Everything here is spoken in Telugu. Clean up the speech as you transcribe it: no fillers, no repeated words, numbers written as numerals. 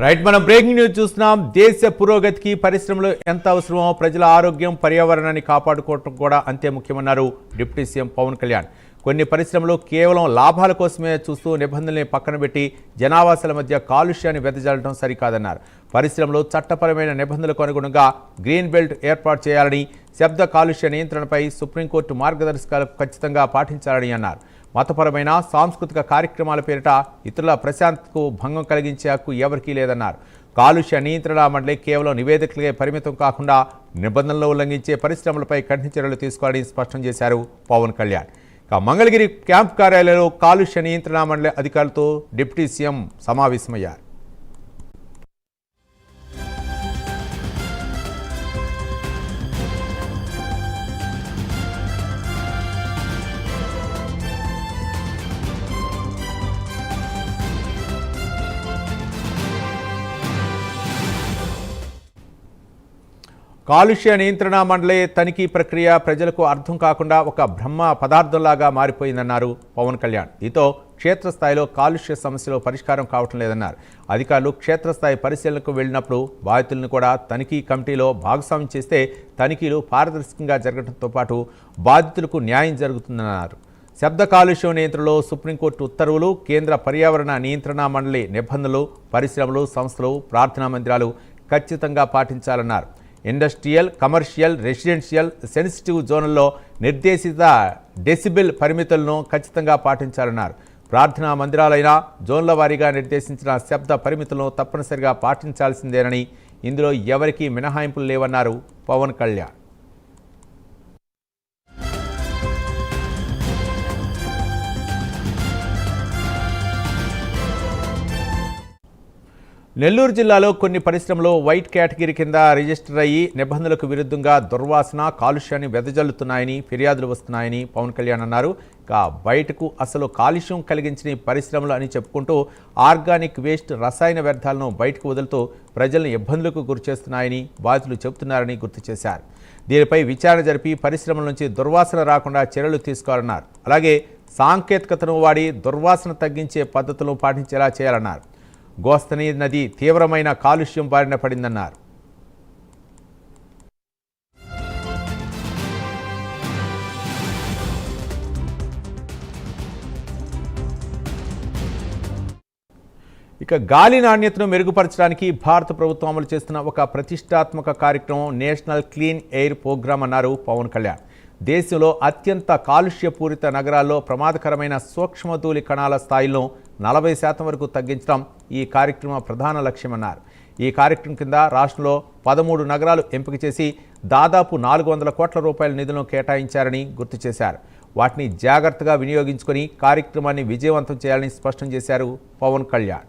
రైట్, మనం బ్రేకింగ్ న్యూస్ చూస్తున్నాం. దేశ పురోగతికి పరిశ్రమలు ఎంత అవసరమో ప్రజల ఆరోగ్యం, పర్యావరణాన్ని కాపాడుకోవడం కూడా అంతే ముఖ్యమన్నారు డిప్యూటీ సీఎం పవన్ కళ్యాణ్. కొన్ని పరిశ్రమలు కేవలం లాభాల కోసమే చూస్తూ నిబంధనల్ని పక్కన పెట్టి జనావాసాల మధ్య కాలుష్యాన్ని వెదజల్లడం సరికాదన్నారు. పరిశ్రమలు చట్టపరమైన నిబంధనలకు అనుగుణంగా గ్రీన్ బెల్ట్ ఏర్పాటు చేయాలని, శబ్ద కాలుష్య నియంత్రణపై సుప్రీంకోర్టు మార్గదర్శకాలు ఖచ్చితంగా పాటించాలని అన్నారు. మతపరమైన సాంస్కృతిక కార్యక్రమాల పేరిట ఇతరుల ప్రశాంతతకు భంగం కలిగించే హక్కు ఎవరికీ లేదన్నారు. కాలుష్య నియంత్రణ మండలి కేవలం నివేదికలకే పరిమితం కాకుండా నిబంధనలు ఉల్లంఘించే పరిశ్రమలపై కఠిన చర్యలు తీసుకోవాలని స్పష్టం చేశారు పవన్ కళ్యాణ్. మంగళగిరి క్యాంప్ కార్యాలయంలో కాలుష్య నియంత్రణ మండలి అధికారులతో డిప్యూటీ సీఎం సమావేశమయ్యారు. కాలుష్య నియంత్రణ మండలి తనిఖీ ప్రక్రియ ప్రజలకు అర్థం కాకుండా ఒక బ్రహ్మ పదార్థంలాగా మారిపోయిందన్నారు పవన్ కళ్యాణ్. దీంతో క్షేత్రస్థాయిలో కాలుష్య సమస్యలు పరిష్కారం కావటం లేదన్నారు. అధికారులు క్షేత్రస్థాయి పరిశీలనకు వెళ్ళినప్పుడు బాధితులను కూడా తనిఖీ కమిటీలో భాగస్వామ్యం చేస్తే తనిఖీలు పారదర్శకంగా జరగడంతో పాటు బాధితులకు న్యాయం జరుగుతుందన్నారు. శబ్ద కాలుష్యం నియంత్రణలో సుప్రీంకోర్టు ఉత్తర్వులు, కేంద్ర పర్యావరణ నియంత్రణ మండలి నిబంధనలు పరిశ్రమలు, సంస్థలు, ప్రార్థనా మందిరాలు ఖచ్చితంగా పాటించాలన్నారు. ఇండస్ట్రియల్, కమర్షియల్, రెసిడెన్షియల్, సెన్సిటివ్ జోన్లలో నిర్దేశిత డెసిబెల్ పరిమితులను ఖచ్చితంగా పాటించాలన్నారు. ప్రార్థనా మందిరాలైనా జోన్ల వారీగా నిర్దేశించిన శబ్ద పరిమితులను తప్పనిసరిగా పాటించాల్సిందేనని, ఇందులో ఎవరికీ మినహాయింపులు లేవన్నారు పవన్ కళ్యాణ్. నెల్లూరు జిల్లాలో కొన్ని పరిశ్రమలు వైట్ కేటగిరీ కింద రిజిస్టర్ అయ్యి నిబంధనలకు విరుద్ధంగా దుర్వాసన, కాలుష్యాన్ని వెదజల్లుతున్నాయని ఫిర్యాదులు వస్తున్నాయని పవన్ కళ్యాణ్ అన్నారు. బయటకు అసలు కాలుష్యం కలిగించిన పరిశ్రమలు అని చెప్పుకుంటూ ఆర్గానిక్ వేస్ట్, రసాయన వ్యర్థాలను బయటకు వదులుతూ ప్రజలను ఇబ్బందులకు గురిచేస్తున్నాయని బాధితులు చెబుతున్నారని గుర్తు చేశారు. దీనిపై విచారణ జరిపి పరిశ్రమల నుంచి దుర్వాసన రాకుండా చర్యలు తీసుకోవాలన్నారు. అలాగే సాంకేతికతను వాడి దుర్వాసన తగ్గించే పద్ధతులను పాటించేలా చేయాలన్నారు. గోస్తని నది తీవ్రమైన కాలుష్యం బారిన పడిందన్నారు. గాలి నాణ్యతను మెరుగుపరచడానికి భారత ప్రభుత్వం అమలు చేస్తున్న ఒక ప్రతిష్టాత్మక కార్యక్రమం నేషనల్ క్లీన్ ఎయిర్ ప్రోగ్రాం అన్నారు పవన్ కళ్యాణ్. దేశంలో అత్యంత కాలుష్యపూరిత నగరాల్లో ప్రమాదకరమైన సూక్ష్మధూళి కణాల స్థాయిలను 40% వరకు తగ్గించడం ఈ కార్యక్రమ ప్రధాన లక్ష్యమన్నారు. ఈ కార్యక్రమం కింద రాష్ట్రంలో 13 నగరాలు ఎంపిక చేసి దాదాపు 400 కోట్ల రూపాయల నిధులను కేటాయించారని గుర్తు చేశారు. వాటిని జాగ్రత్తగా వినియోగించుకొని కార్యక్రమాన్ని విజయవంతం చేయాలని స్పష్టం చేశారు పవన్ కళ్యాణ్.